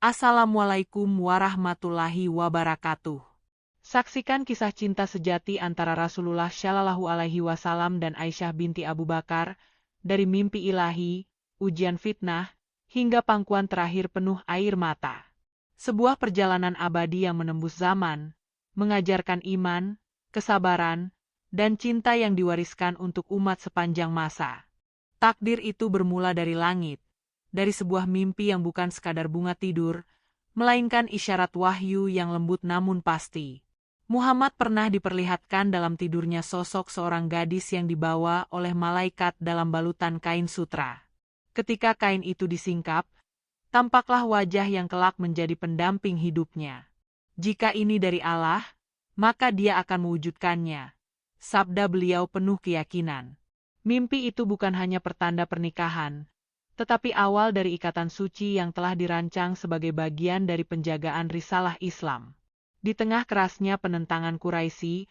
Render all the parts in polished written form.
Assalamualaikum warahmatullahi wabarakatuh. Saksikan kisah cinta sejati antara Rasulullah Shallallahu Alaihi Wasallam dan Aisyah binti Abu Bakar, dari mimpi ilahi, ujian fitnah, hingga pangkuan terakhir penuh air mata. Sebuah perjalanan abadi yang menembus zaman, mengajarkan iman, kesabaran, dan cinta yang diwariskan untuk umat sepanjang masa. Takdir itu bermula dari langit, dari sebuah mimpi yang bukan sekadar bunga tidur, melainkan isyarat wahyu yang lembut namun pasti. Muhammad pernah diperlihatkan dalam tidurnya sosok seorang gadis yang dibawa oleh malaikat dalam balutan kain sutra. Ketika kain itu disingkap, tampaklah wajah yang kelak menjadi pendamping hidupnya. Jika ini dari Allah, maka Dia akan mewujudkannya. Sabda beliau penuh keyakinan. Mimpi itu bukan hanya pertanda pernikahan, tetapi awal dari ikatan suci yang telah dirancang sebagai bagian dari penjagaan risalah Islam. Di tengah kerasnya penentangan Quraisy,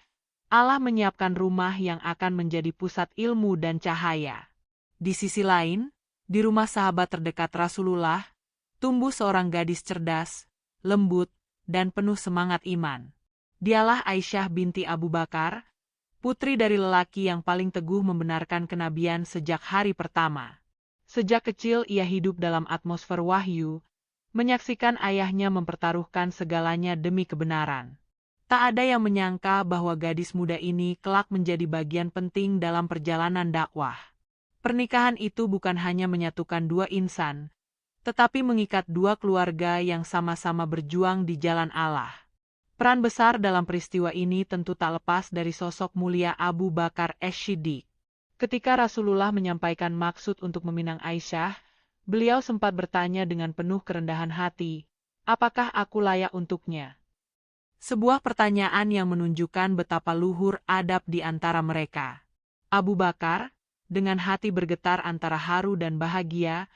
Allah menyiapkan rumah yang akan menjadi pusat ilmu dan cahaya. Di sisi lain, di rumah sahabat terdekat Rasulullah, tumbuh seorang gadis cerdas, lembut, dan penuh semangat iman. Dialah Aisyah binti Abu Bakar, putri dari lelaki yang paling teguh membenarkan kenabian sejak hari pertama. Sejak kecil ia hidup dalam atmosfer wahyu, menyaksikan ayahnya mempertaruhkan segalanya demi kebenaran. Tak ada yang menyangka bahwa gadis muda ini kelak menjadi bagian penting dalam perjalanan dakwah. Pernikahan itu bukan hanya menyatukan dua insan, tetapi mengikat dua keluarga yang sama-sama berjuang di jalan Allah. Peran besar dalam peristiwa ini tentu tak lepas dari sosok mulia Abu Bakar As-Siddiq. Ketika Rasulullah menyampaikan maksud untuk meminang Aisyah, beliau sempat bertanya dengan penuh kerendahan hati, "Apakah aku layak untuknya?" Sebuah pertanyaan yang menunjukkan betapa luhur adab di antara mereka. Abu Bakar, dengan hati bergetar antara haru dan bahagia,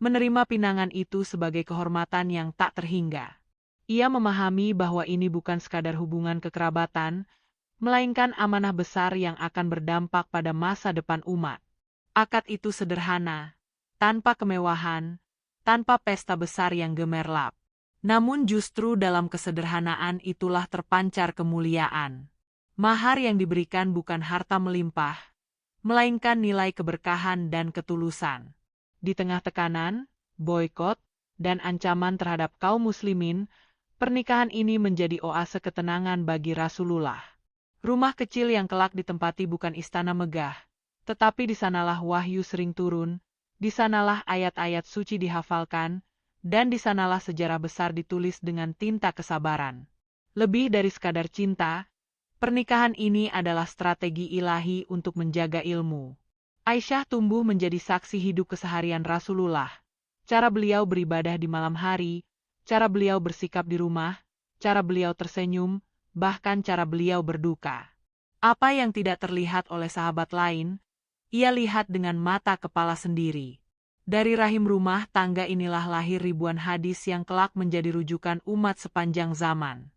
menerima pinangan itu sebagai kehormatan yang tak terhingga. Ia memahami bahwa ini bukan sekadar hubungan kekerabatan, melainkan amanah besar yang akan berdampak pada masa depan umat. Akad itu sederhana, tanpa kemewahan, tanpa pesta besar yang gemerlap. Namun justru dalam kesederhanaan itulah terpancar kemuliaan. Mahar yang diberikan bukan harta melimpah, melainkan nilai keberkahan dan ketulusan. Di tengah tekanan, boikot, dan ancaman terhadap kaum muslimin, pernikahan ini menjadi oase ketenangan bagi Rasulullah. Rumah kecil yang kelak ditempati bukan istana megah, tetapi di sanalah wahyu sering turun, di sanalah ayat-ayat suci dihafalkan, dan di sanalah sejarah besar ditulis dengan tinta kesabaran. Lebih dari sekadar cinta, pernikahan ini adalah strategi ilahi untuk menjaga ilmu. Aisyah tumbuh menjadi saksi hidup keseharian Rasulullah. Cara beliau beribadah di malam hari, cara beliau bersikap di rumah, cara beliau tersenyum, bahkan cara beliau berduka. Apa yang tidak terlihat oleh sahabat lain, ia lihat dengan mata kepala sendiri. Dari rahim rumah tangga inilah lahir ribuan hadis yang kelak menjadi rujukan umat sepanjang zaman.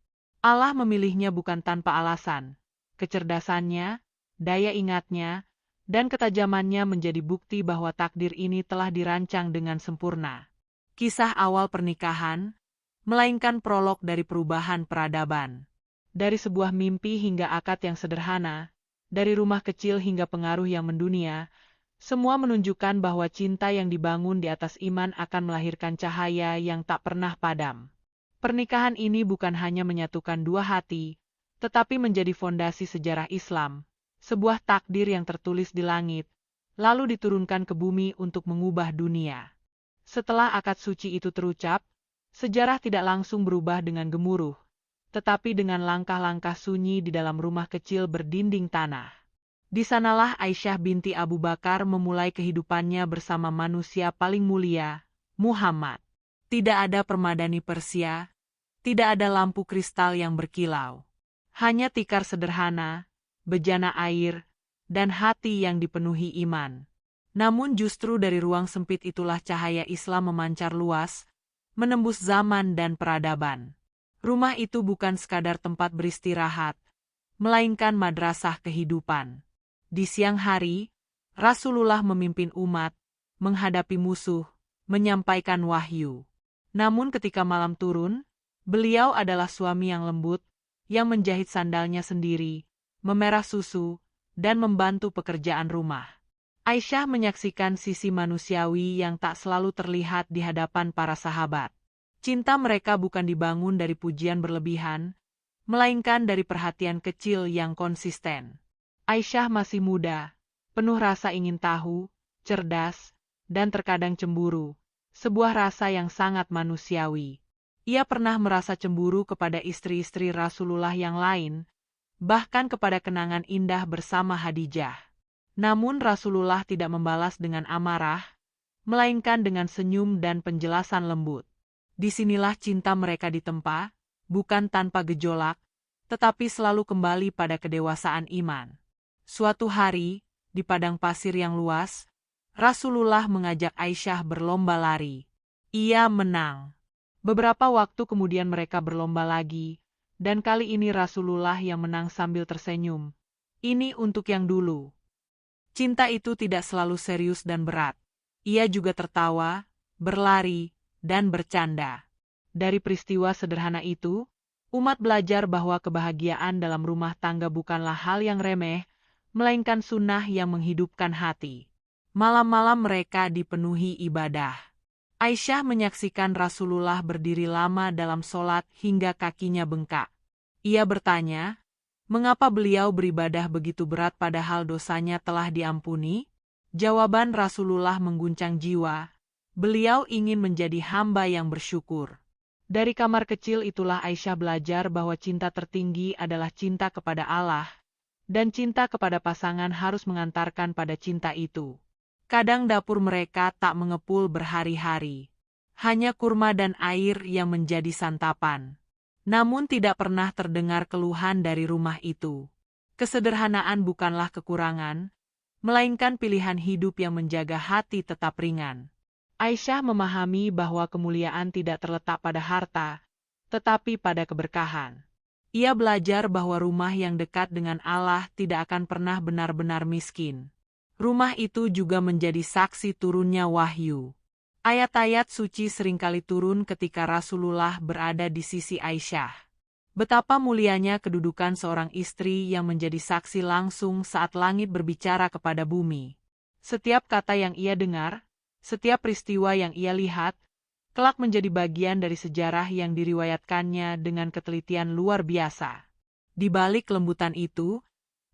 Allah memilihnya bukan tanpa alasan. Kecerdasannya, daya ingatnya, dan ketajamannya menjadi bukti bahwa takdir ini telah dirancang dengan sempurna. Kisah awal pernikahan, melainkan prolog dari perubahan peradaban. Dari sebuah mimpi hingga akad yang sederhana, dari rumah kecil hingga pengaruh yang mendunia, semua menunjukkan bahwa cinta yang dibangun di atas iman akan melahirkan cahaya yang tak pernah padam. Pernikahan ini bukan hanya menyatukan dua hati, tetapi menjadi fondasi sejarah Islam, sebuah takdir yang tertulis di langit, lalu diturunkan ke bumi untuk mengubah dunia. Setelah akad suci itu terucap, sejarah tidak langsung berubah dengan gemuruh, tetapi dengan langkah-langkah sunyi di dalam rumah kecil berdinding tanah. Di sanalah Aisyah binti Abu Bakar memulai kehidupannya bersama manusia paling mulia, Muhammad. Tidak ada permadani Persia, tidak ada lampu kristal yang berkilau. Hanya tikar sederhana, bejana air, dan hati yang dipenuhi iman. Namun justru dari ruang sempit itulah cahaya Islam memancar luas, menembus zaman dan peradaban. Rumah itu bukan sekadar tempat beristirahat, melainkan madrasah kehidupan. Di siang hari, Rasulullah memimpin umat, menghadapi musuh, menyampaikan wahyu. Namun ketika malam turun, beliau adalah suami yang lembut, yang menjahit sandalnya sendiri, memerah susu, dan membantu pekerjaan rumah. Aisyah menyaksikan sisi manusiawi yang tak selalu terlihat di hadapan para sahabat. Cinta mereka bukan dibangun dari pujian berlebihan, melainkan dari perhatian kecil yang konsisten. Aisyah masih muda, penuh rasa ingin tahu, cerdas, dan terkadang cemburu, sebuah rasa yang sangat manusiawi. Ia pernah merasa cemburu kepada istri-istri Rasulullah yang lain, bahkan kepada kenangan indah bersama Khadijah. Namun Rasulullah tidak membalas dengan amarah, melainkan dengan senyum dan penjelasan lembut. Disinilah cinta mereka ditempa, bukan tanpa gejolak, tetapi selalu kembali pada kedewasaan iman. Suatu hari, di padang pasir yang luas, Rasulullah mengajak Aisyah berlomba lari. Ia menang. Beberapa waktu kemudian mereka berlomba lagi, dan kali ini Rasulullah yang menang sambil tersenyum. Ini untuk yang dulu. Cinta itu tidak selalu serius dan berat. Ia juga tertawa, berlari, dan bercanda. Dari peristiwa sederhana itu, umat belajar bahwa kebahagiaan dalam rumah tangga bukanlah hal yang remeh, melainkan sunnah yang menghidupkan hati. Malam-malam mereka dipenuhi ibadah. Aisyah menyaksikan Rasulullah berdiri lama dalam sholat hingga kakinya bengkak. Ia bertanya, mengapa beliau beribadah begitu berat padahal dosanya telah diampuni? Jawaban Rasulullah mengguncang jiwa. Beliau ingin menjadi hamba yang bersyukur. Dari kamar kecil itulah Aisyah belajar bahwa cinta tertinggi adalah cinta kepada Allah, dan cinta kepada pasangan harus mengantarkan pada cinta itu. Kadang dapur mereka tak mengepul berhari-hari. Hanya kurma dan air yang menjadi santapan. Namun tidak pernah terdengar keluhan dari rumah itu. Kesederhanaan bukanlah kekurangan, melainkan pilihan hidup yang menjaga hati tetap ringan. Aisyah memahami bahwa kemuliaan tidak terletak pada harta, tetapi pada keberkahan. Ia belajar bahwa rumah yang dekat dengan Allah tidak akan pernah benar-benar miskin. Rumah itu juga menjadi saksi turunnya wahyu. Ayat-ayat suci seringkali turun ketika Rasulullah berada di sisi Aisyah. Betapa mulianya kedudukan seorang istri yang menjadi saksi langsung saat langit berbicara kepada bumi. Setiap kata yang ia dengar, setiap peristiwa yang ia lihat, kelak menjadi bagian dari sejarah yang diriwayatkannya dengan ketelitian luar biasa. Di balik kelembutan itu,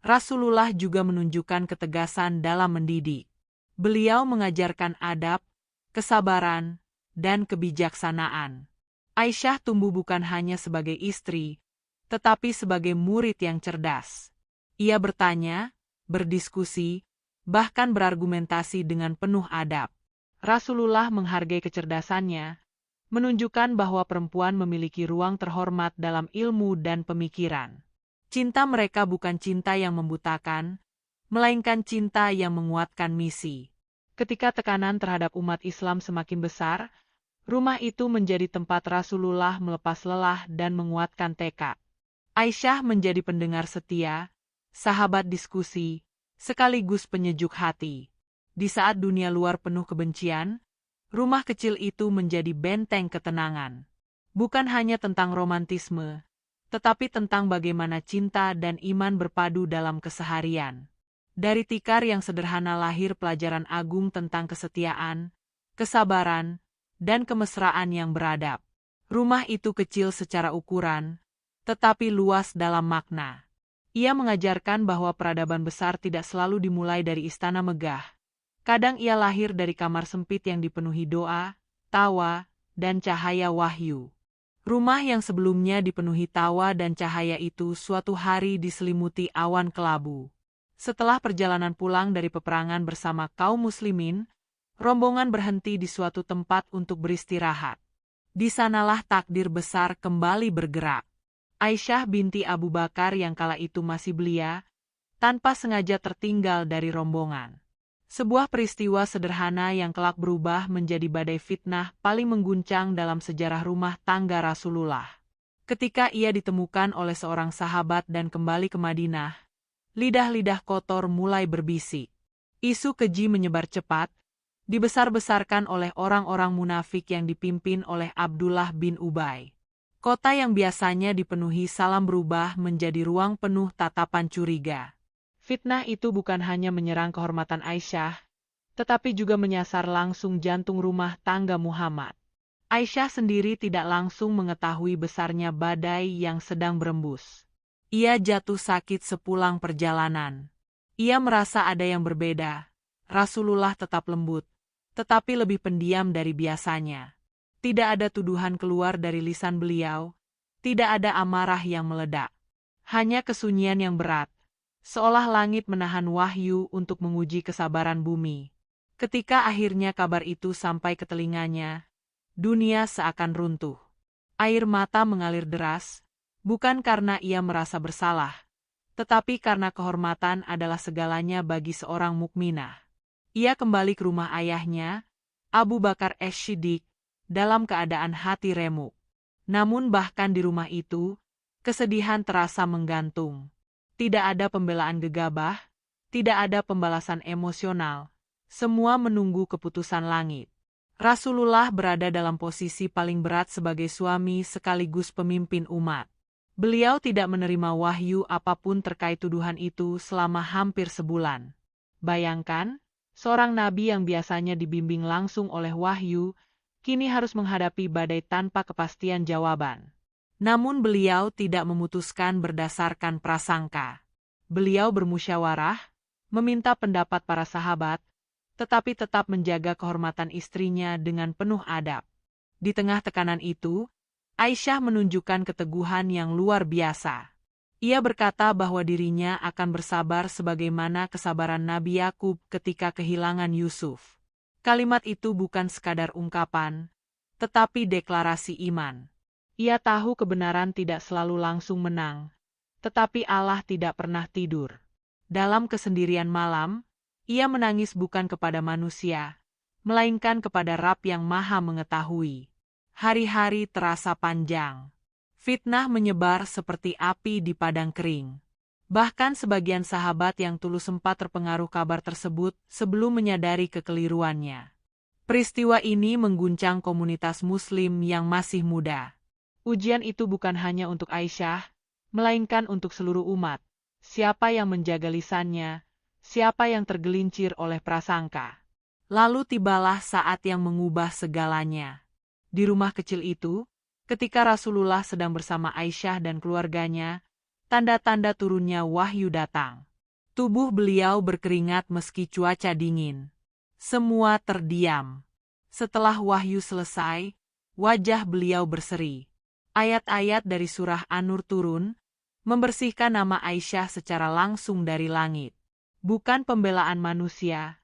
Rasulullah juga menunjukkan ketegasan dalam mendidik. Beliau mengajarkan adab, kesabaran, dan kebijaksanaan. Aisyah tumbuh bukan hanya sebagai istri, tetapi sebagai murid yang cerdas. Ia bertanya, berdiskusi, bahkan berargumentasi dengan penuh adab. Rasulullah menghargai kecerdasannya, menunjukkan bahwa perempuan memiliki ruang terhormat dalam ilmu dan pemikiran. Cinta mereka bukan cinta yang membutakan, melainkan cinta yang menguatkan misi. Ketika tekanan terhadap umat Islam semakin besar, rumah itu menjadi tempat Rasulullah melepas lelah dan menguatkan tekad. Aisyah menjadi pendengar setia, sahabat diskusi, sekaligus penyejuk hati. Di saat dunia luar penuh kebencian, rumah kecil itu menjadi benteng ketenangan. Bukan hanya tentang romantisme, tetapi tentang bagaimana cinta dan iman berpadu dalam keseharian. Dari tikar yang sederhana lahir pelajaran agung tentang kesetiaan, kesabaran, dan kemesraan yang beradab. Rumah itu kecil secara ukuran, tetapi luas dalam makna. Ia mengajarkan bahwa peradaban besar tidak selalu dimulai dari istana megah. Kadang ia lahir dari kamar sempit yang dipenuhi doa, tawa, dan cahaya wahyu. Rumah yang sebelumnya dipenuhi tawa dan cahaya itu suatu hari diselimuti awan kelabu. Setelah perjalanan pulang dari peperangan bersama kaum muslimin, rombongan berhenti di suatu tempat untuk beristirahat. Di sanalah takdir besar kembali bergerak. Aisyah binti Abu Bakar yang kala itu masih belia, tanpa sengaja tertinggal dari rombongan. Sebuah peristiwa sederhana yang kelak berubah menjadi badai fitnah paling mengguncang dalam sejarah rumah tangga Rasulullah. Ketika ia ditemukan oleh seorang sahabat dan kembali ke Madinah, lidah-lidah kotor mulai berbisik. Isu keji menyebar cepat, dibesar-besarkan oleh orang-orang munafik yang dipimpin oleh Abdullah bin Ubay. Kota yang biasanya dipenuhi salam berubah menjadi ruang penuh tatapan curiga. Fitnah itu bukan hanya menyerang kehormatan Aisyah, tetapi juga menyasar langsung jantung rumah tangga Muhammad. Aisyah sendiri tidak langsung mengetahui besarnya badai yang sedang berembus. Ia jatuh sakit sepulang perjalanan. Ia merasa ada yang berbeda. Rasulullah tetap lembut, tetapi lebih pendiam dari biasanya. Tidak ada tuduhan keluar dari lisan beliau, tidak ada amarah yang meledak. Hanya kesunyian yang berat, seolah langit menahan wahyu untuk menguji kesabaran bumi. Ketika akhirnya kabar itu sampai ke telinganya, dunia seakan runtuh. Air mata mengalir deras, bukan karena ia merasa bersalah, tetapi karena kehormatan adalah segalanya bagi seorang mukminah. Ia kembali ke rumah ayahnya, Abu Bakar As-Siddiq, dalam keadaan hati remuk. Namun bahkan di rumah itu, kesedihan terasa menggantung. Tidak ada pembelaan gegabah, tidak ada pembalasan emosional. Semua menunggu keputusan langit. Rasulullah berada dalam posisi paling berat sebagai suami sekaligus pemimpin umat. Beliau tidak menerima wahyu apapun terkait tuduhan itu selama hampir sebulan. Bayangkan, seorang nabi yang biasanya dibimbing langsung oleh wahyu, kini harus menghadapi badai tanpa kepastian jawaban. Namun beliau tidak memutuskan berdasarkan prasangka. Beliau bermusyawarah, meminta pendapat para sahabat, tetapi tetap menjaga kehormatan istrinya dengan penuh adab. Di tengah tekanan itu, Aisyah menunjukkan keteguhan yang luar biasa. Ia berkata bahwa dirinya akan bersabar sebagaimana kesabaran Nabi Yakub ketika kehilangan Yusuf. Kalimat itu bukan sekadar ungkapan, tetapi deklarasi iman. Ia tahu kebenaran tidak selalu langsung menang, tetapi Allah tidak pernah tidur. Dalam kesendirian malam, ia menangis bukan kepada manusia, melainkan kepada Rabb yang Maha Mengetahui. Hari-hari terasa panjang. Fitnah menyebar seperti api di padang kering. Bahkan sebagian sahabat yang tulus sempat terpengaruh kabar tersebut sebelum menyadari kekeliruannya. Peristiwa ini mengguncang komunitas Muslim yang masih muda. Ujian itu bukan hanya untuk Aisyah, melainkan untuk seluruh umat. Siapa yang menjaga lisannya, siapa yang tergelincir oleh prasangka. Lalu tibalah saat yang mengubah segalanya. Di rumah kecil itu, ketika Rasulullah sedang bersama Aisyah dan keluarganya, tanda-tanda turunnya wahyu datang. Tubuh beliau berkeringat meski cuaca dingin. Semua terdiam. Setelah wahyu selesai, wajah beliau berseri. Ayat-ayat dari surah An-Nur turun, membersihkan nama Aisyah secara langsung dari langit. Bukan pembelaan manusia,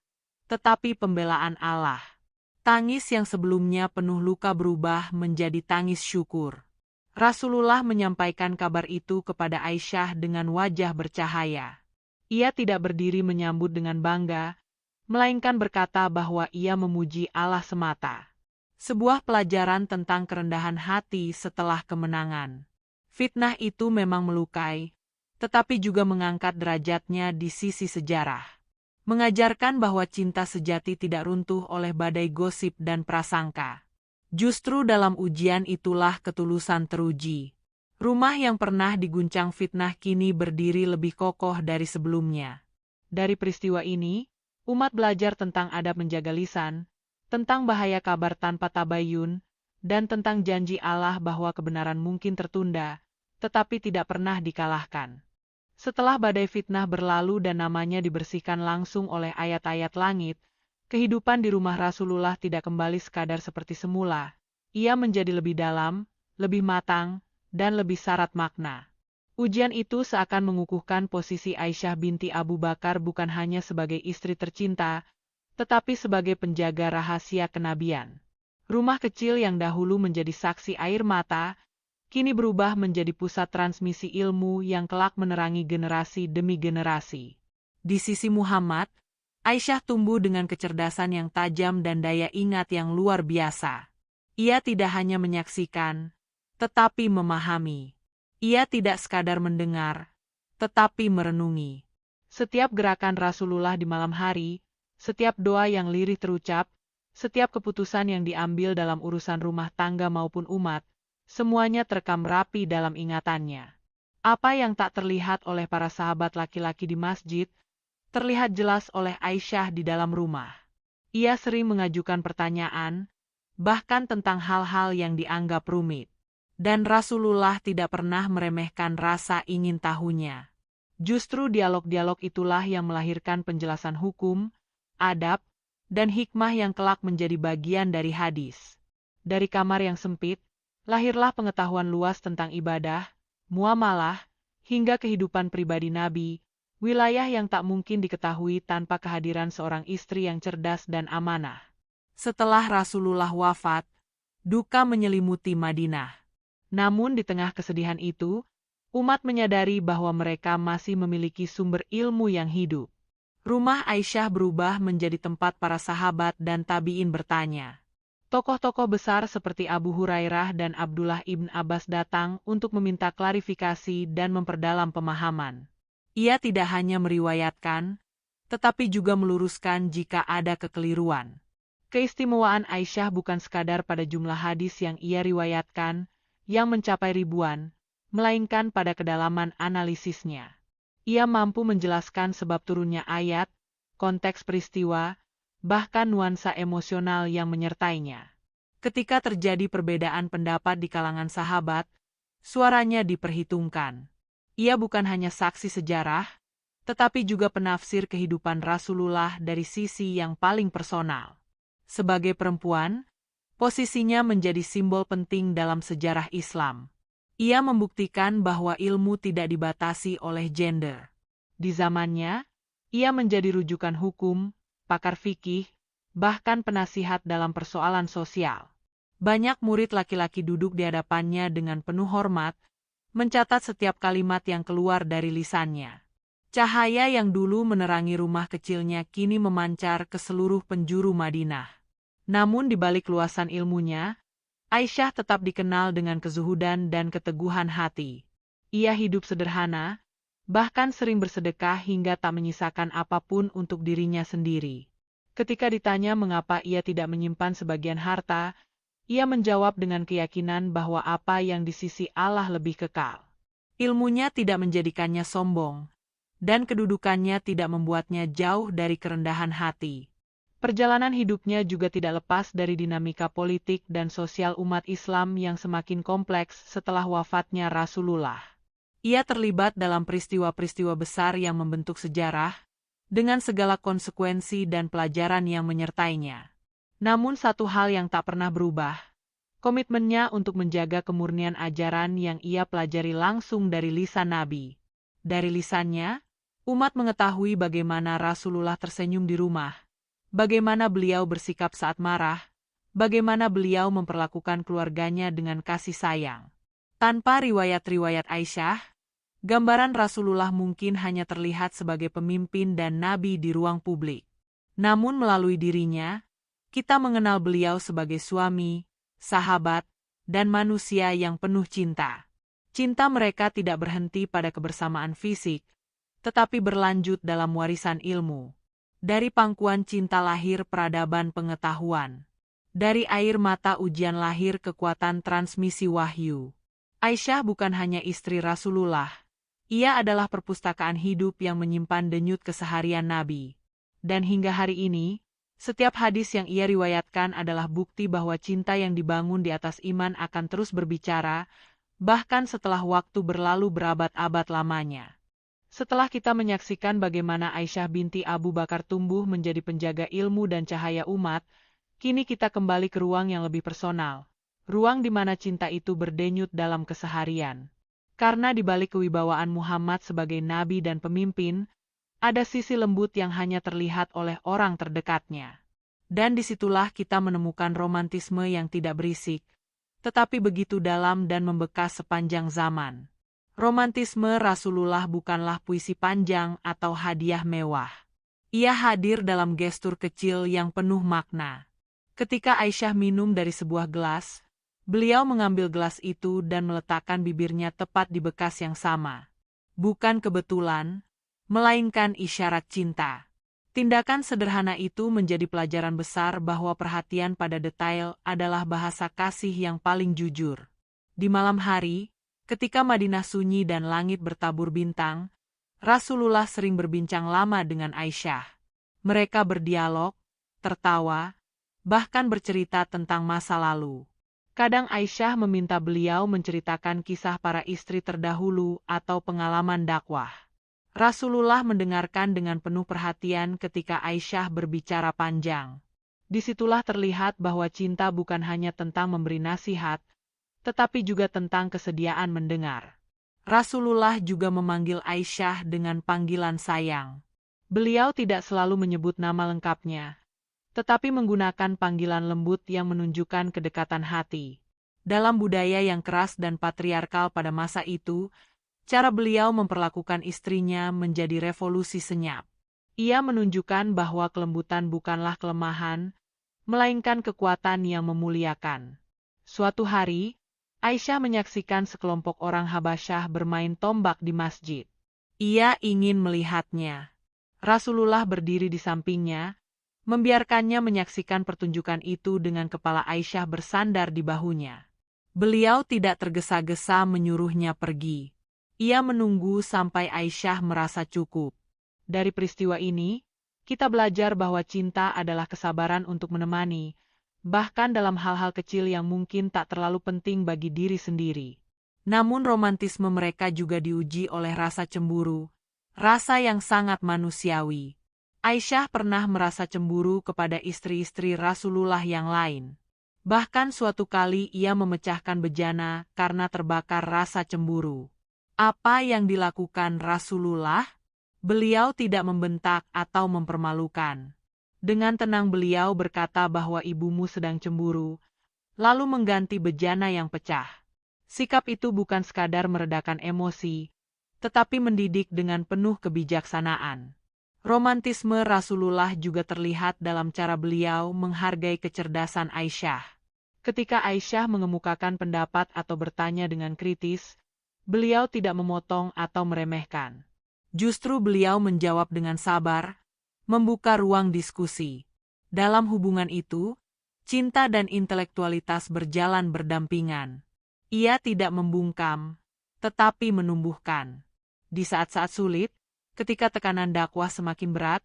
tetapi pembelaan Allah. Tangis yang sebelumnya penuh luka berubah menjadi tangis syukur. Rasulullah menyampaikan kabar itu kepada Aisyah dengan wajah bercahaya. Ia tidak berdiri menyambut dengan bangga, melainkan berkata bahwa ia memuji Allah semata. Sebuah pelajaran tentang kerendahan hati setelah kemenangan. Fitnah itu memang melukai, tetapi juga mengangkat derajatnya di sisi sejarah. Mengajarkan bahwa cinta sejati tidak runtuh oleh badai gosip dan prasangka. Justru dalam ujian itulah ketulusan teruji. Rumah yang pernah diguncang fitnah kini berdiri lebih kokoh dari sebelumnya. Dari peristiwa ini, umat belajar tentang adab menjaga lisan, tentang bahaya kabar tanpa tabayun, dan tentang janji Allah bahwa kebenaran mungkin tertunda, tetapi tidak pernah dikalahkan. Setelah badai fitnah berlalu dan namanya dibersihkan langsung oleh ayat-ayat langit, kehidupan di rumah Rasulullah tidak kembali sekadar seperti semula. Ia menjadi lebih dalam, lebih matang, dan lebih syarat makna. Ujian itu seakan mengukuhkan posisi Aisyah binti Abu Bakar bukan hanya sebagai istri tercinta, tetapi sebagai penjaga rahasia kenabian. Rumah kecil yang dahulu menjadi saksi air mata, kini berubah menjadi pusat transmisi ilmu yang kelak menerangi generasi demi generasi. Di sisi Muhammad, Aisyah tumbuh dengan kecerdasan yang tajam dan daya ingat yang luar biasa. Ia tidak hanya menyaksikan, tetapi memahami. Ia tidak sekadar mendengar, tetapi merenungi. Setiap gerakan Rasulullah di malam hari, setiap doa yang lirih terucap, Setiap keputusan yang diambil dalam urusan rumah tangga maupun umat, semuanya terekam rapi dalam ingatannya. Apa yang tak terlihat oleh para sahabat laki-laki di masjid, terlihat jelas oleh Aisyah di dalam rumah. Ia sering mengajukan pertanyaan, bahkan tentang hal-hal yang dianggap rumit. Dan Rasulullah tidak pernah meremehkan rasa ingin tahunya. Justru dialog-dialog itulah yang melahirkan penjelasan hukum, adab, dan hikmah yang kelak menjadi bagian dari hadis. Dari kamar yang sempit, lahirlah pengetahuan luas tentang ibadah, muamalah, hingga kehidupan pribadi Nabi, wilayah yang tak mungkin diketahui tanpa kehadiran seorang istri yang cerdas dan amanah. Setelah Rasulullah wafat, duka menyelimuti Madinah. Namun di tengah kesedihan itu, umat menyadari bahwa mereka masih memiliki sumber ilmu yang hidup. Rumah Aisyah berubah menjadi tempat para sahabat dan tabi'in bertanya. Tokoh-tokoh besar seperti Abu Hurairah dan Abdullah ibn Abbas datang untuk meminta klarifikasi dan memperdalam pemahaman. Ia tidak hanya meriwayatkan, tetapi juga meluruskan jika ada kekeliruan. Keistimewaan Aisyah bukan sekadar pada jumlah hadis yang ia riwayatkan, yang mencapai ribuan, melainkan pada kedalaman analisisnya. Ia mampu menjelaskan sebab turunnya ayat, konteks peristiwa, bahkan nuansa emosional yang menyertainya. Ketika terjadi perbedaan pendapat di kalangan sahabat, suaranya diperhitungkan. Ia bukan hanya saksi sejarah, tetapi juga penafsir kehidupan Rasulullah dari sisi yang paling personal. Sebagai perempuan, posisinya menjadi simbol penting dalam sejarah Islam. Ia membuktikan bahwa ilmu tidak dibatasi oleh gender. Di zamannya, ia menjadi rujukan hukum, pakar fikih, bahkan penasihat dalam persoalan sosial. Banyak murid laki-laki duduk di hadapannya dengan penuh hormat, mencatat setiap kalimat yang keluar dari lisannya. Cahaya yang dulu menerangi rumah kecilnya kini memancar ke seluruh penjuru Madinah. Namun di balik luasan ilmunya, Aisyah tetap dikenal dengan kezuhudan dan keteguhan hati. Ia hidup sederhana, bahkan sering bersedekah hingga tak menyisakan apapun untuk dirinya sendiri. Ketika ditanya mengapa ia tidak menyimpan sebagian harta, ia menjawab dengan keyakinan bahwa apa yang di sisi Allah lebih kekal. Ilmunya tidak menjadikannya sombong, dan kedudukannya tidak membuatnya jauh dari kerendahan hati. Perjalanan hidupnya juga tidak lepas dari dinamika politik dan sosial umat Islam yang semakin kompleks setelah wafatnya Rasulullah. Ia terlibat dalam peristiwa-peristiwa besar yang membentuk sejarah, dengan segala konsekuensi dan pelajaran yang menyertainya. Namun satu hal yang tak pernah berubah, komitmennya untuk menjaga kemurnian ajaran yang ia pelajari langsung dari lisan Nabi. Dari lisannya, umat mengetahui bagaimana Rasulullah tersenyum di rumah, bagaimana beliau bersikap saat marah, bagaimana beliau memperlakukan keluarganya dengan kasih sayang. Tanpa riwayat-riwayat Aisyah, gambaran Rasulullah mungkin hanya terlihat sebagai pemimpin dan nabi di ruang publik. Namun melalui dirinya, kita mengenal beliau sebagai suami, sahabat, dan manusia yang penuh cinta. Cinta mereka tidak berhenti pada kebersamaan fisik, tetapi berlanjut dalam warisan ilmu. Dari pangkuan cinta lahir peradaban pengetahuan. Dari air mata ujian lahir kekuatan transmisi wahyu. Aisyah bukan hanya istri Rasulullah. Ia adalah perpustakaan hidup yang menyimpan denyut keseharian Nabi. Dan hingga hari ini, setiap hadis yang ia riwayatkan adalah bukti bahwa cinta yang dibangun di atas iman akan terus berbicara, bahkan setelah waktu berlalu berabad-abad lamanya. Setelah kita menyaksikan bagaimana Aisyah binti Abu Bakar tumbuh menjadi penjaga ilmu dan cahaya umat, kini kita kembali ke ruang yang lebih personal. Ruang di mana cinta itu berdenyut dalam keseharian. Karena di balik kewibawaan Muhammad sebagai nabi dan pemimpin, ada sisi lembut yang hanya terlihat oleh orang terdekatnya. Dan disitulah kita menemukan romantisme yang tidak berisik, tetapi begitu dalam dan membekas sepanjang zaman. Romantisme Rasulullah bukanlah puisi panjang atau hadiah mewah. Ia hadir dalam gestur kecil yang penuh makna. Ketika Aisyah minum dari sebuah gelas, beliau mengambil gelas itu dan meletakkan bibirnya tepat di bekas yang sama. Bukan kebetulan, melainkan isyarat cinta. Tindakan sederhana itu menjadi pelajaran besar bahwa perhatian pada detail adalah bahasa kasih yang paling jujur. Di malam hari, ketika Madinah sunyi dan langit bertabur bintang, Rasulullah sering berbincang lama dengan Aisyah. Mereka berdialog, tertawa, bahkan bercerita tentang masa lalu. Kadang Aisyah meminta beliau menceritakan kisah para istri terdahulu atau pengalaman dakwah. Rasulullah mendengarkan dengan penuh perhatian ketika Aisyah berbicara panjang. Disitulah terlihat bahwa cinta bukan hanya tentang memberi nasihat, tetapi juga tentang kesediaan mendengar. Rasulullah juga memanggil Aisyah dengan panggilan sayang. Beliau tidak selalu menyebut nama lengkapnya, tetapi menggunakan panggilan lembut yang menunjukkan kedekatan hati. Dalam budaya yang keras dan patriarkal pada masa itu, cara beliau memperlakukan istrinya menjadi revolusi senyap. Ia menunjukkan bahwa kelembutan bukanlah kelemahan, melainkan kekuatan yang memuliakan. Suatu hari, Aisyah menyaksikan sekelompok orang Habasyah bermain tombak di masjid. Ia ingin melihatnya. Rasulullah berdiri di sampingnya, membiarkannya menyaksikan pertunjukan itu dengan kepala Aisyah bersandar di bahunya. Beliau tidak tergesa-gesa menyuruhnya pergi. Ia menunggu sampai Aisyah merasa cukup. Dari peristiwa ini, kita belajar bahwa cinta adalah kesabaran untuk menemani, bahkan dalam hal-hal kecil yang mungkin tak terlalu penting bagi diri sendiri. Namun romantisme mereka juga diuji oleh rasa cemburu, rasa yang sangat manusiawi. Aisyah pernah merasa cemburu kepada istri-istri Rasulullah yang lain. Bahkan suatu kali ia memecahkan bejana karena terbakar rasa cemburu. Apa yang dilakukan Rasulullah? Beliau tidak membentak atau mempermalukan. Dengan tenang beliau berkata bahwa ibumu sedang cemburu, lalu mengganti bejana yang pecah. Sikap itu bukan sekadar meredakan emosi, tetapi mendidik dengan penuh kebijaksanaan. Romantisme Rasulullah juga terlihat dalam cara beliau menghargai kecerdasan Aisyah. Ketika Aisyah mengemukakan pendapat atau bertanya dengan kritis, beliau tidak memotong atau meremehkan. Justru beliau menjawab dengan sabar, membuka ruang diskusi. Dalam hubungan itu, cinta dan intelektualitas berjalan berdampingan. Ia tidak membungkam, tetapi menumbuhkan. Di saat-saat sulit, ketika tekanan dakwah semakin berat,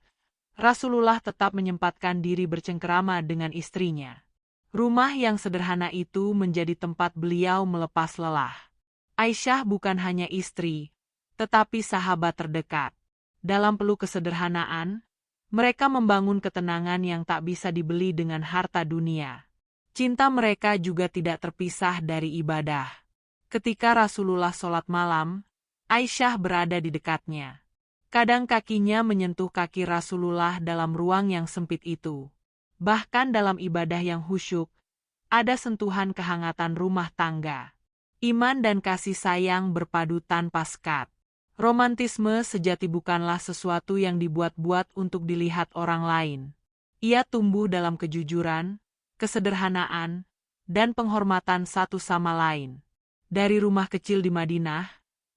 Rasulullah tetap menyempatkan diri bercengkerama dengan istrinya. Rumah yang sederhana itu menjadi tempat beliau melepas lelah. Aisyah bukan hanya istri, tetapi sahabat terdekat. Dalam peluk kesederhanaan, mereka membangun ketenangan yang tak bisa dibeli dengan harta dunia. Cinta mereka juga tidak terpisah dari ibadah. Ketika Rasulullah sholat malam, Aisyah berada di dekatnya. Kadang kakinya menyentuh kaki Rasulullah dalam ruang yang sempit itu. Bahkan dalam ibadah yang khusyuk, ada sentuhan kehangatan rumah tangga. Iman dan kasih sayang berpadu tanpa sekat. Romantisme sejati bukanlah sesuatu yang dibuat-buat untuk dilihat orang lain. Ia tumbuh dalam kejujuran, kesederhanaan, dan penghormatan satu sama lain. Dari rumah kecil di Madinah,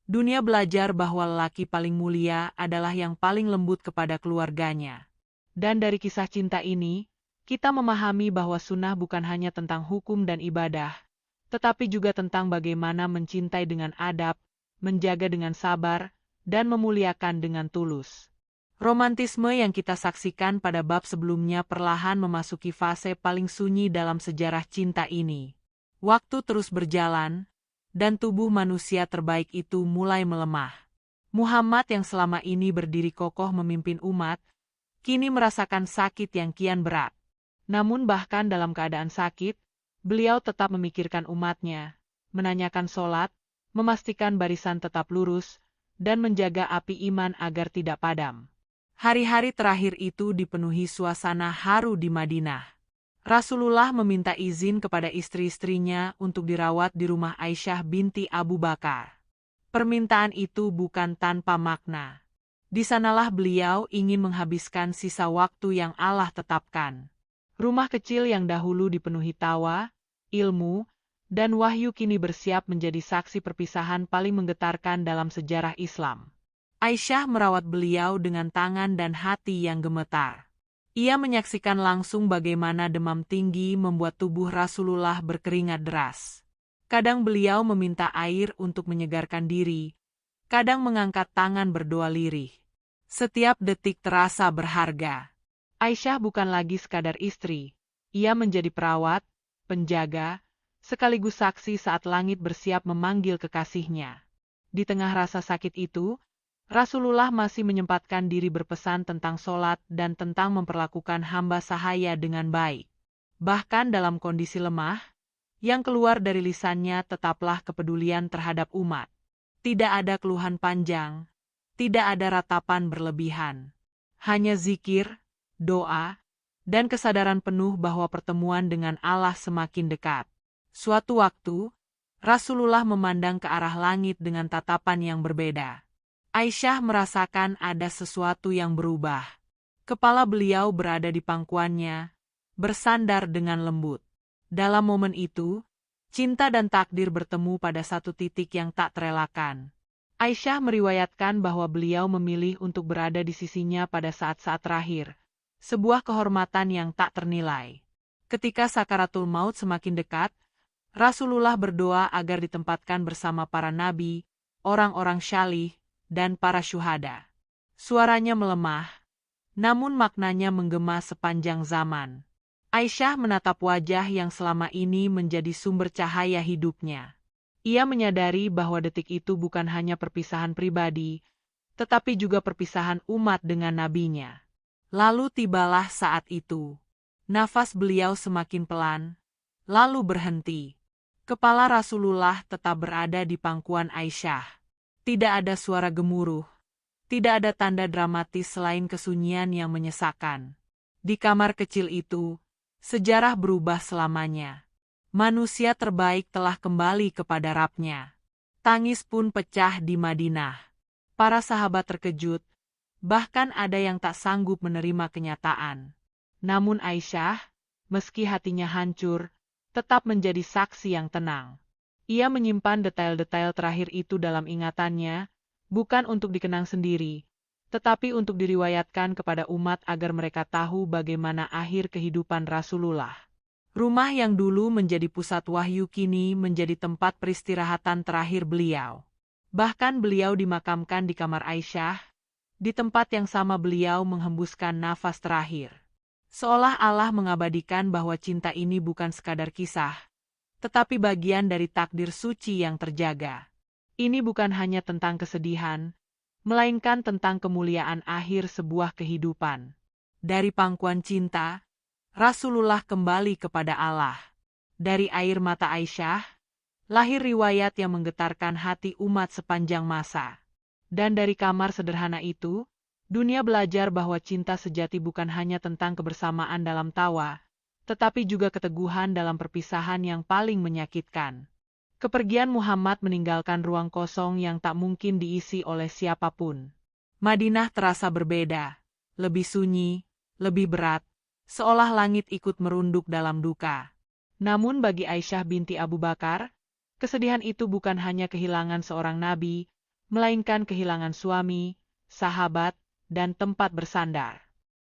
dunia belajar bahwa lelaki paling mulia adalah yang paling lembut kepada keluarganya. Dan dari kisah cinta ini, kita memahami bahwa sunnah bukan hanya tentang hukum dan ibadah, tetapi juga tentang bagaimana mencintai dengan adab, menjaga dengan sabar, dan memuliakan dengan tulus. Romantisme yang kita saksikan pada bab sebelumnya perlahan memasuki fase paling sunyi dalam sejarah cinta ini. Waktu terus berjalan, dan tubuh manusia terbaik itu mulai melemah. Muhammad yang selama ini berdiri kokoh memimpin umat, kini merasakan sakit yang kian berat. Namun bahkan dalam keadaan sakit, beliau tetap memikirkan umatnya, menanyakan sholat, memastikan barisan tetap lurus, dan menjaga api iman agar tidak padam. Hari-hari terakhir itu dipenuhi suasana haru di Madinah. Rasulullah meminta izin kepada istri-istrinya untuk dirawat di rumah Aisyah binti Abu Bakar. Permintaan itu bukan tanpa makna. Di sanalah beliau ingin menghabiskan sisa waktu yang Allah tetapkan. Rumah kecil yang dahulu dipenuhi tawa, ilmu, dan wahyu kini bersiap menjadi saksi perpisahan paling menggetarkan dalam sejarah Islam. Aisyah merawat beliau dengan tangan dan hati yang gemetar. Ia menyaksikan langsung bagaimana demam tinggi membuat tubuh Rasulullah berkeringat deras. Kadang beliau meminta air untuk menyegarkan diri, kadang mengangkat tangan berdoa lirih. Setiap detik terasa berharga. Aisyah bukan lagi sekadar istri, ia menjadi perawat, penjaga, sekaligus saksi saat langit bersiap memanggil kekasihnya. Di tengah rasa sakit itu, Rasulullah masih menyempatkan diri berpesan tentang sholat dan tentang memperlakukan hamba sahaya dengan baik. Bahkan dalam kondisi lemah, yang keluar dari lisannya tetaplah kepedulian terhadap umat. Tidak ada keluhan panjang, tidak ada ratapan berlebihan. Hanya zikir, doa, dan kesadaran penuh bahwa pertemuan dengan Allah semakin dekat. Suatu waktu, Rasulullah memandang ke arah langit dengan tatapan yang berbeda. Aisyah merasakan ada sesuatu yang berubah. Kepala beliau berada di pangkuannya, bersandar dengan lembut. Dalam momen itu, cinta dan takdir bertemu pada satu titik yang tak terelakkan. Aisyah meriwayatkan bahwa beliau memilih untuk berada di sisinya pada saat-saat terakhir, sebuah kehormatan yang tak ternilai. Ketika sakaratul maut semakin dekat, Rasulullah berdoa agar ditempatkan bersama para nabi, orang-orang syalih, dan para syuhada. Suaranya melemah, namun maknanya menggema sepanjang zaman. Aisyah menatap wajah yang selama ini menjadi sumber cahaya hidupnya. Ia menyadari bahwa detik itu bukan hanya perpisahan pribadi, tetapi juga perpisahan umat dengan nabinya. Lalu tibalah saat itu. Nafas beliau semakin pelan, lalu berhenti. Kepala Rasulullah tetap berada di pangkuan Aisyah. Tidak ada suara gemuruh, tidak ada tanda dramatis selain kesunyian yang menyesakkan. Di kamar kecil itu, sejarah berubah selamanya. Manusia terbaik telah kembali kepada Rabb-Nya. Tangis pun pecah di Madinah. Para sahabat terkejut, bahkan ada yang tak sanggup menerima kenyataan. Namun Aisyah, meski hatinya hancur, tetap menjadi saksi yang tenang. Ia menyimpan detail-detail terakhir itu dalam ingatannya, bukan untuk dikenang sendiri, tetapi untuk diriwayatkan kepada umat agar mereka tahu bagaimana akhir kehidupan Rasulullah. Rumah yang dulu menjadi pusat wahyu kini menjadi tempat peristirahatan terakhir beliau. Bahkan beliau dimakamkan di kamar Aisyah, di tempat yang sama beliau menghembuskan nafas terakhir. Seolah Allah mengabadikan bahwa cinta ini bukan sekadar kisah, tetapi bagian dari takdir suci yang terjaga. Ini bukan hanya tentang kesedihan, melainkan tentang kemuliaan akhir sebuah kehidupan. Dari pangkuan cinta, Rasulullah kembali kepada Allah. Dari air mata Aisyah, lahir riwayat yang menggetarkan hati umat sepanjang masa. Dan dari kamar sederhana itu, dunia belajar bahwa cinta sejati bukan hanya tentang kebersamaan dalam tawa, tetapi juga keteguhan dalam perpisahan yang paling menyakitkan. Kepergian Muhammad meninggalkan ruang kosong yang tak mungkin diisi oleh siapapun. Madinah terasa berbeda, lebih sunyi, lebih berat, seolah langit ikut merunduk dalam duka. Namun bagi Aisyah binti Abu Bakar, kesedihan itu bukan hanya kehilangan seorang nabi, melainkan kehilangan suami, sahabat, dan tempat bersandar.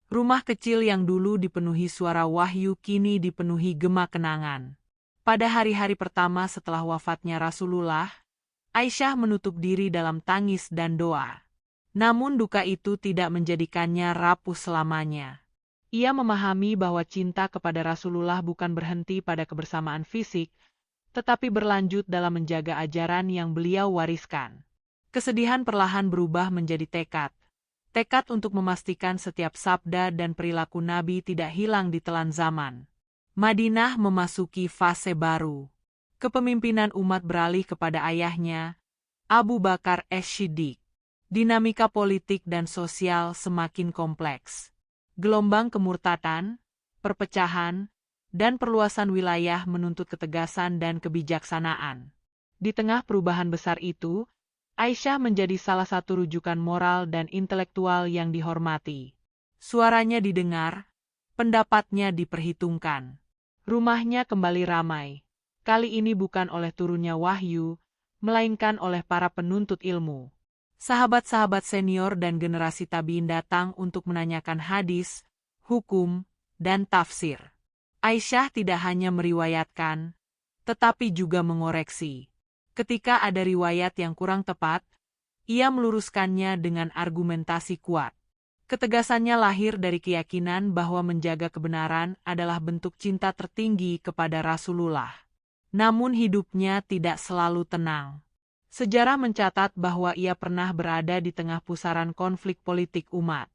Rumah kecil yang dulu dipenuhi suara wahyu kini dipenuhi gema kenangan. Pada hari-hari pertama setelah wafatnya Rasulullah, Aisyah menutup diri dalam tangis dan doa. Namun duka itu tidak menjadikannya rapuh selamanya. Ia memahami bahwa cinta kepada Rasulullah bukan berhenti pada kebersamaan fisik, tetapi berlanjut dalam menjaga ajaran yang beliau wariskan. Kesedihan perlahan berubah menjadi tekad. Tekad untuk memastikan setiap sabda dan perilaku Nabi tidak hilang ditelan zaman. Madinah memasuki fase baru. Kepemimpinan umat beralih kepada ayahnya, Abu Bakar As-Siddiq. Dinamika politik dan sosial semakin kompleks. Gelombang kemurtadan, perpecahan, dan perluasan wilayah menuntut ketegasan dan kebijaksanaan. Di tengah perubahan besar itu, Aisyah menjadi salah satu rujukan moral dan intelektual yang dihormati. Suaranya didengar, pendapatnya diperhitungkan. Rumahnya kembali ramai. Kali ini bukan oleh turunnya wahyu, melainkan oleh para penuntut ilmu. Sahabat-sahabat senior dan generasi tabiin datang untuk menanyakan hadis, hukum, dan tafsir. Aisyah tidak hanya meriwayatkan, tetapi juga mengoreksi. Ketika ada riwayat yang kurang tepat, ia meluruskannya dengan argumentasi kuat. Ketegasannya lahir dari keyakinan bahwa menjaga kebenaran adalah bentuk cinta tertinggi kepada Rasulullah. Namun hidupnya tidak selalu tenang. Sejarah mencatat bahwa ia pernah berada di tengah pusaran konflik politik umat.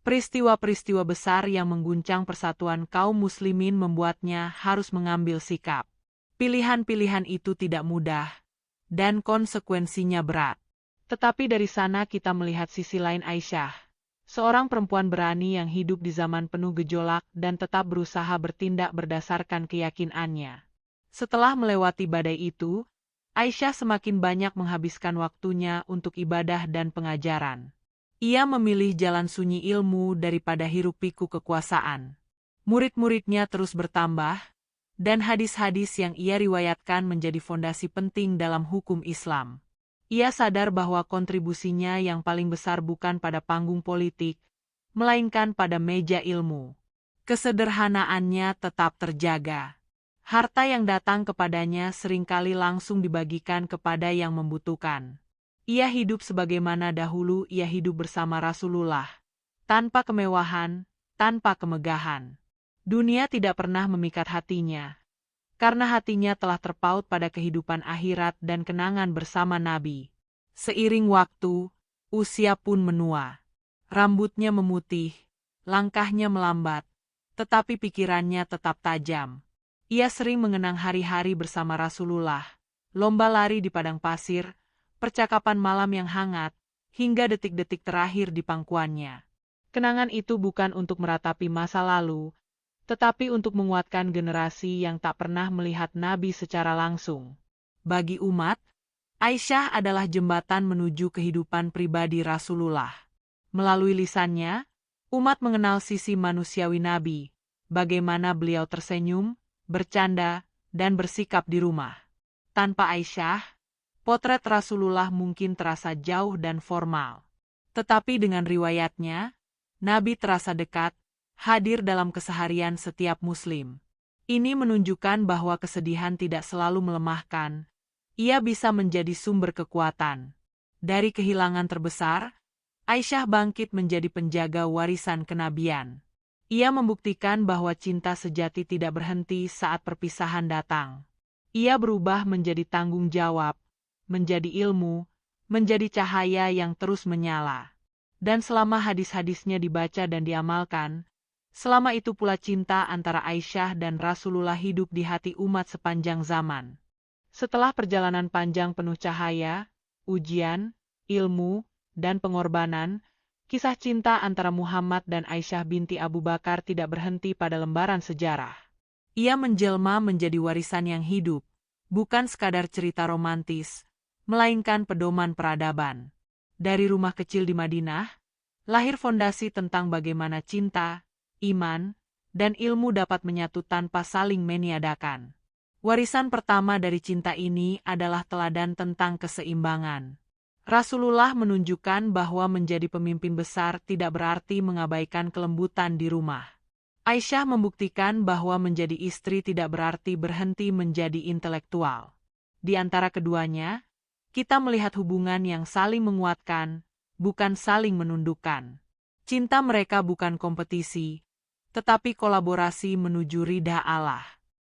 Peristiwa-peristiwa besar yang mengguncang persatuan kaum muslimin membuatnya harus mengambil sikap. Pilihan-pilihan itu tidak mudah, dan konsekuensinya berat. Tetapi dari sana kita melihat sisi lain Aisyah. Seorang perempuan berani yang hidup di zaman penuh gejolak dan tetap berusaha bertindak berdasarkan keyakinannya. Setelah melewati badai itu, Aisyah semakin banyak menghabiskan waktunya untuk ibadah dan pengajaran. Ia memilih jalan sunyi ilmu daripada hiruk-pikuk kekuasaan. Murid-muridnya terus bertambah, dan hadis-hadis yang ia riwayatkan menjadi fondasi penting dalam hukum Islam. Ia sadar bahwa kontribusinya yang paling besar bukan pada panggung politik, melainkan pada meja ilmu. Kesederhanaannya tetap terjaga. Harta yang datang kepadanya seringkali langsung dibagikan kepada yang membutuhkan. Ia hidup sebagaimana dahulu ia hidup bersama Rasulullah, tanpa kemewahan, tanpa kemegahan. Dunia tidak pernah memikat hatinya, karena hatinya telah terpaut pada kehidupan akhirat dan kenangan bersama Nabi. Seiring waktu, usia pun menua. Rambutnya memutih, langkahnya melambat, tetapi pikirannya tetap tajam. Ia sering mengenang hari-hari bersama Rasulullah, lomba lari di padang pasir, percakapan malam yang hangat, hingga detik-detik terakhir di pangkuannya. Kenangan itu bukan untuk meratapi masa lalu, tetapi untuk menguatkan generasi yang tak pernah melihat Nabi secara langsung. Bagi umat, Aisyah adalah jembatan menuju kehidupan pribadi Rasulullah. Melalui lisannya, umat mengenal sisi manusiawi Nabi, bagaimana beliau tersenyum, bercanda, dan bersikap di rumah. Tanpa Aisyah, potret Rasulullah mungkin terasa jauh dan formal. Tetapi dengan riwayatnya, Nabi terasa dekat, hadir dalam keseharian setiap muslim. Ini menunjukkan bahwa kesedihan tidak selalu melemahkan, ia bisa menjadi sumber kekuatan. Dari kehilangan terbesar, Aisyah bangkit menjadi penjaga warisan kenabian. Ia membuktikan bahwa cinta sejati tidak berhenti saat perpisahan datang. Ia berubah menjadi tanggung jawab, menjadi ilmu, menjadi cahaya yang terus menyala. Dan selama hadis-hadisnya dibaca dan diamalkan, selama itu pula cinta antara Aisyah dan Rasulullah hidup di hati umat sepanjang zaman. Setelah perjalanan panjang penuh cahaya, ujian, ilmu, dan pengorbanan, kisah cinta antara Muhammad dan Aisyah binti Abu Bakar tidak berhenti pada lembaran sejarah. Ia menjelma menjadi warisan yang hidup, bukan sekadar cerita romantis, melainkan pedoman peradaban. Dari rumah kecil di Madinah, lahir fondasi tentang bagaimana cinta, iman, dan ilmu dapat menyatu tanpa saling meniadakan. Warisan pertama dari cinta ini adalah teladan tentang keseimbangan. Rasulullah menunjukkan bahwa menjadi pemimpin besar tidak berarti mengabaikan kelembutan di rumah. Aisyah membuktikan bahwa menjadi istri tidak berarti berhenti menjadi intelektual. Di antara keduanya, kita melihat hubungan yang saling menguatkan, bukan saling menundukkan. Cinta mereka bukan kompetisi, tetapi kolaborasi menuju ridha Allah.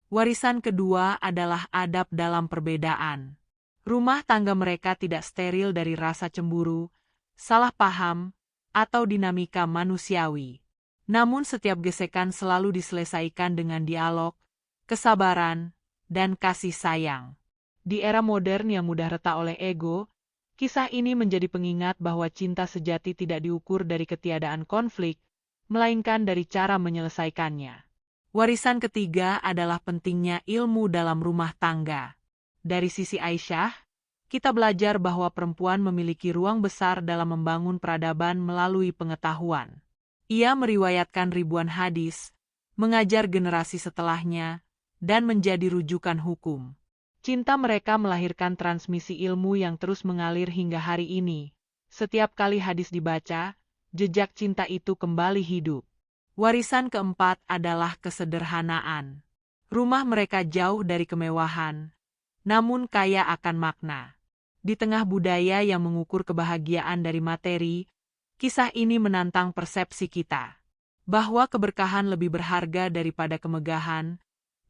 Warisan kedua adalah adab dalam perbedaan. Rumah tangga mereka tidak steril dari rasa cemburu, salah paham, atau dinamika manusiawi. Namun setiap gesekan selalu diselesaikan dengan dialog, kesabaran, dan kasih sayang. Di era modern yang mudah retak oleh ego, kisah ini menjadi pengingat bahwa cinta sejati tidak diukur dari ketiadaan konflik, melainkan dari cara menyelesaikannya. Warisan ketiga adalah pentingnya ilmu dalam rumah tangga. Dari sisi Aisyah, kita belajar bahwa perempuan memiliki ruang besar dalam membangun peradaban melalui pengetahuan. Ia meriwayatkan ribuan hadis, mengajar generasi setelahnya, dan menjadi rujukan hukum. Cinta mereka melahirkan transmisi ilmu yang terus mengalir hingga hari ini, Setiap kali hadis dibaca, jejak cinta itu kembali hidup. Warisan keempat adalah kesederhanaan. Rumah mereka jauh dari kemewahan, namun kaya akan makna. Di tengah budaya yang mengukur kebahagiaan dari materi, kisah ini menantang persepsi kita bahwa keberkahan lebih berharga daripada kemegahan,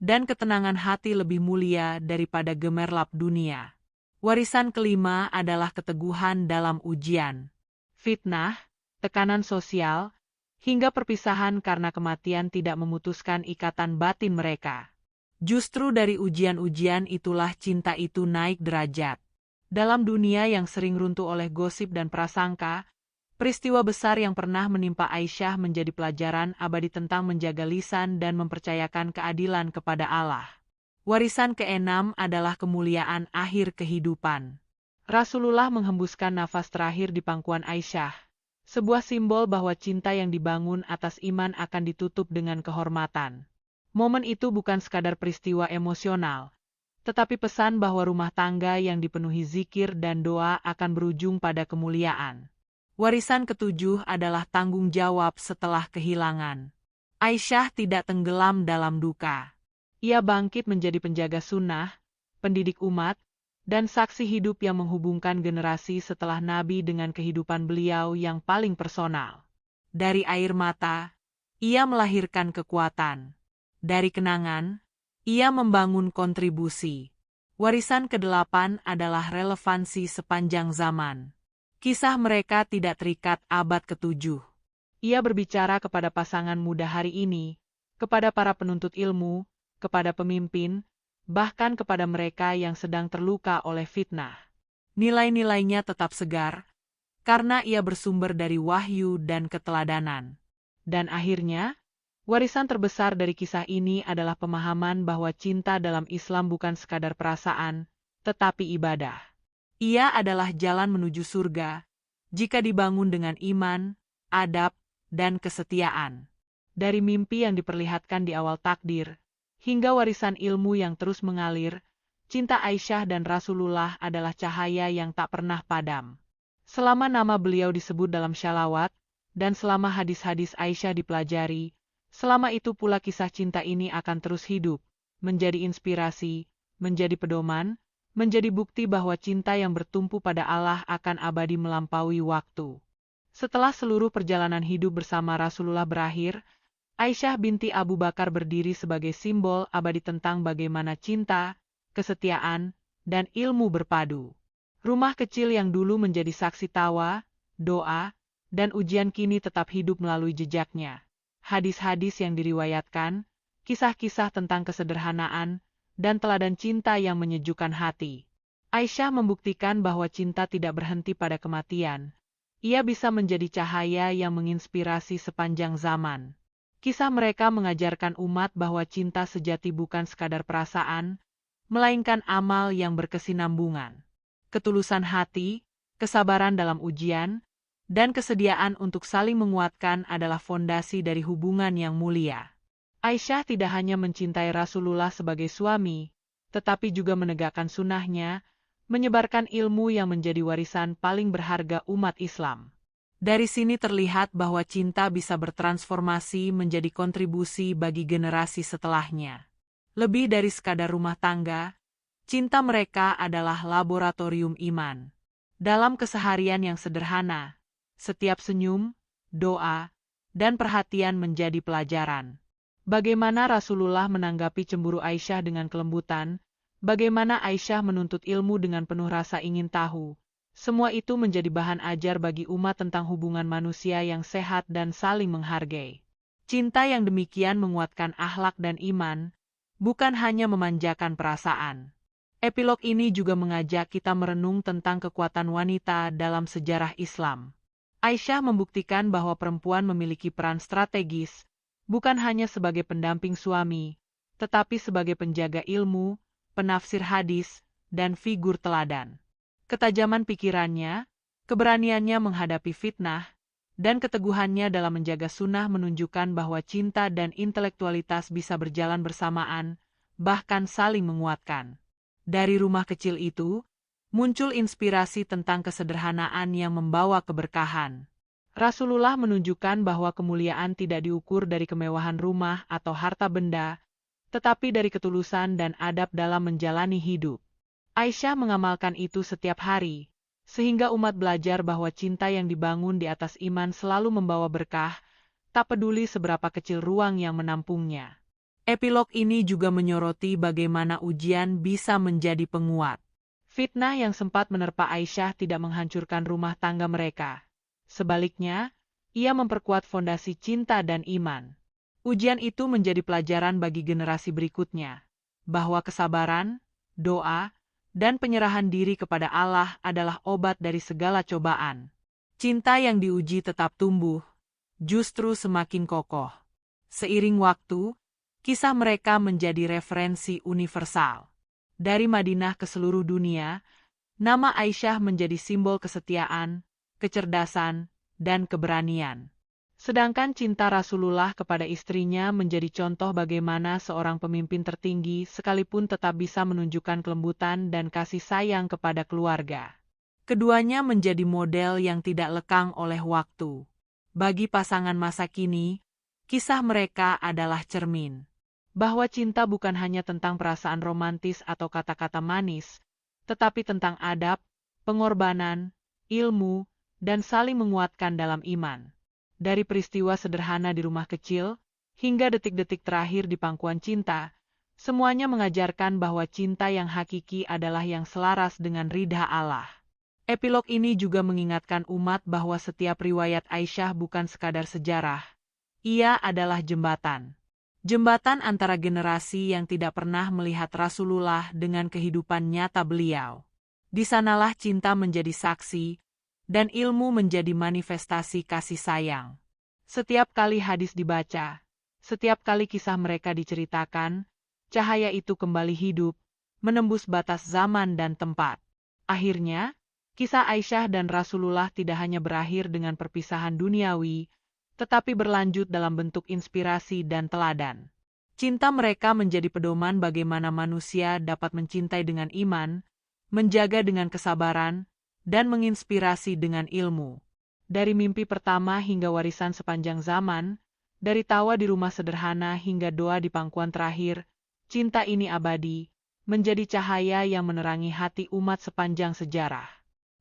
dan ketenangan hati lebih mulia daripada gemerlap dunia. Warisan kelima adalah keteguhan dalam ujian. Fitnah, tekanan sosial, hingga perpisahan karena kematian tidak memutuskan ikatan batin mereka. Justru dari ujian-ujian itulah cinta itu naik derajat. Dalam dunia yang sering runtuh oleh gosip dan prasangka, peristiwa besar yang pernah menimpa Aisyah menjadi pelajaran abadi tentang menjaga lisan dan mempercayakan keadilan kepada Allah. Warisan keenam adalah kemuliaan akhir kehidupan. Rasulullah menghembuskan nafas terakhir di pangkuan Aisyah, sebuah simbol bahwa cinta yang dibangun atas iman akan ditutup dengan kehormatan. Momen itu bukan sekadar peristiwa emosional, tetapi pesan bahwa rumah tangga yang dipenuhi zikir dan doa akan berujung pada kemuliaan. Warisan ketujuh adalah tanggung jawab setelah kehilangan. Aisyah tidak tenggelam dalam duka. Ia bangkit menjadi penjaga sunnah, pendidik umat, dan saksi hidup yang menghubungkan generasi setelah Nabi dengan kehidupan beliau yang paling personal. Dari air mata, ia melahirkan kekuatan. Dari kenangan, ia membangun kontribusi. Warisan kedelapan adalah relevansi sepanjang zaman. Kisah mereka tidak terikat abad ke-7. Ia berbicara kepada pasangan muda hari ini, kepada para penuntut ilmu, kepada pemimpin, bahkan kepada mereka yang sedang terluka oleh fitnah. Nilai-nilainya tetap segar, karena ia bersumber dari wahyu dan keteladanan. Dan akhirnya, warisan terbesar dari kisah ini adalah pemahaman bahwa cinta dalam Islam bukan sekadar perasaan, tetapi ibadah. Ia adalah jalan menuju surga, jika dibangun dengan iman, adab, dan kesetiaan. Dari mimpi yang diperlihatkan di awal takdir, hingga warisan ilmu yang terus mengalir, cinta Aisyah dan Rasulullah adalah cahaya yang tak pernah padam. Selama nama beliau disebut dalam syalawat, dan selama hadis-hadis Aisyah dipelajari, selama itu pula kisah cinta ini akan terus hidup, menjadi inspirasi, menjadi pedoman, menjadi bukti bahwa cinta yang bertumpu pada Allah akan abadi melampaui waktu. Setelah seluruh perjalanan hidup bersama Rasulullah berakhir, Aisyah binti Abu Bakar berdiri sebagai simbol abadi tentang bagaimana cinta, kesetiaan, dan ilmu berpadu. Rumah kecil yang dulu menjadi saksi tawa, doa, dan ujian kini tetap hidup melalui jejaknya. Hadis-hadis yang diriwayatkan, kisah-kisah tentang kesederhanaan, dan teladan cinta yang menyejukkan hati. Aisyah membuktikan bahwa cinta tidak berhenti pada kematian. Ia bisa menjadi cahaya yang menginspirasi sepanjang zaman. Kisah mereka mengajarkan umat bahwa cinta sejati bukan sekadar perasaan, melainkan amal yang berkesinambungan. Ketulusan hati, kesabaran dalam ujian, dan kesediaan untuk saling menguatkan adalah fondasi dari hubungan yang mulia. Aisyah tidak hanya mencintai Rasulullah sebagai suami, tetapi juga menegakkan sunnahnya, menyebarkan ilmu yang menjadi warisan paling berharga umat Islam. Dari sini terlihat bahwa cinta bisa bertransformasi menjadi kontribusi bagi generasi setelahnya. Lebih dari sekadar rumah tangga, cinta mereka adalah laboratorium iman. Dalam keseharian yang sederhana, setiap senyum, doa, dan perhatian menjadi pelajaran. Bagaimana Rasulullah menanggapi cemburu Aisyah dengan kelembutan, bagaimana Aisyah menuntut ilmu dengan penuh rasa ingin tahu. Semua itu menjadi bahan ajar bagi umat tentang hubungan manusia yang sehat dan saling menghargai. Cinta yang demikian menguatkan akhlak dan iman, bukan hanya memanjakan perasaan. Epilog ini juga mengajak kita merenung tentang kekuatan wanita dalam sejarah Islam. Aisyah membuktikan bahwa perempuan memiliki peran strategis, bukan hanya sebagai pendamping suami, tetapi sebagai penjaga ilmu, penafsir hadis, dan figur teladan. Ketajaman pikirannya, keberaniannya menghadapi fitnah, dan keteguhannya dalam menjaga sunnah menunjukkan bahwa cinta dan intelektualitas bisa berjalan bersamaan, bahkan saling menguatkan. Dari rumah kecil itu, muncul inspirasi tentang kesederhanaan yang membawa keberkahan. Rasulullah menunjukkan bahwa kemuliaan tidak diukur dari kemewahan rumah atau harta benda, tetapi dari ketulusan dan adab dalam menjalani hidup. Aisyah mengamalkan itu setiap hari, sehingga umat belajar bahwa cinta yang dibangun di atas iman selalu membawa berkah, tak peduli seberapa kecil ruang yang menampungnya. Epilog ini juga menyoroti bagaimana ujian bisa menjadi penguat. Fitnah yang sempat menerpa Aisyah tidak menghancurkan rumah tangga mereka. Sebaliknya, ia memperkuat fondasi cinta dan iman. Ujian itu menjadi pelajaran bagi generasi berikutnya, bahwa kesabaran, doa, dan penyerahan diri kepada Allah adalah obat dari segala cobaan. Cinta yang diuji tetap tumbuh, justru semakin kokoh. Seiring waktu, kisah mereka menjadi referensi universal. Dari Madinah ke seluruh dunia, nama Aisyah menjadi simbol kesetiaan, kecerdasan, dan keberanian. Sedangkan cinta Rasulullah kepada istrinya menjadi contoh bagaimana seorang pemimpin tertinggi sekalipun tetap bisa menunjukkan kelembutan dan kasih sayang kepada keluarga. Keduanya menjadi model yang tidak lekang oleh waktu. Bagi pasangan masa kini, kisah mereka adalah cermin bahwa cinta bukan hanya tentang perasaan romantis atau kata-kata manis, tetapi tentang adab, pengorbanan, ilmu, dan saling menguatkan dalam iman. Dari peristiwa sederhana di rumah kecil, hingga detik-detik terakhir di pangkuan cinta, semuanya mengajarkan bahwa cinta yang hakiki adalah yang selaras dengan ridha Allah. Epilog ini juga mengingatkan umat bahwa setiap riwayat Aisyah bukan sekadar sejarah, ia adalah jembatan. Jembatan antara generasi yang tidak pernah melihat Rasulullah dengan kehidupan nyata beliau. Di sanalah cinta menjadi saksi, dan ilmu menjadi manifestasi kasih sayang. Setiap kali hadis dibaca, setiap kali kisah mereka diceritakan, cahaya itu kembali hidup, menembus batas zaman dan tempat. Akhirnya, kisah Aisyah dan Rasulullah tidak hanya berakhir dengan perpisahan duniawi, tetapi berlanjut dalam bentuk inspirasi dan teladan. Cinta mereka menjadi pedoman bagaimana manusia dapat mencintai dengan iman, menjaga dengan kesabaran, dan menginspirasi dengan ilmu. Dari mimpi pertama hingga warisan sepanjang zaman, dari tawa di rumah sederhana hingga doa di pangkuan terakhir, cinta ini abadi, menjadi cahaya yang menerangi hati umat sepanjang sejarah.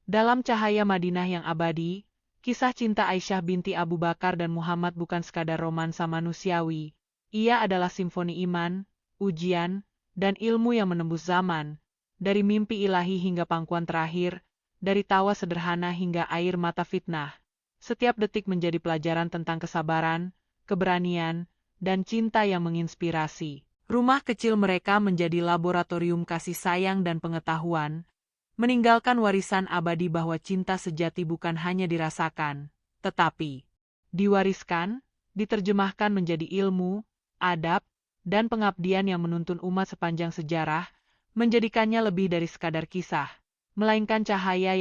Dalam cahaya Madinah yang abadi, kisah cinta Aisyah binti Abu Bakar dan Muhammad bukan sekadar romansa manusiawi, ia adalah simfoni iman, ujian, dan ilmu yang menembus zaman, dari mimpi ilahi hingga pangkuan terakhir, dari tawa sederhana hingga air mata fitnah. Setiap detik menjadi pelajaran tentang kesabaran, keberanian, dan cinta yang menginspirasi. Rumah kecil mereka menjadi laboratorium kasih sayang dan pengetahuan, meninggalkan warisan abadi bahwa cinta sejati bukan hanya dirasakan, tetapi diwariskan, diterjemahkan menjadi ilmu, adab, dan pengabdian yang menuntun umat sepanjang sejarah, menjadikannya lebih dari sekadar kisah, melainkan cahaya yang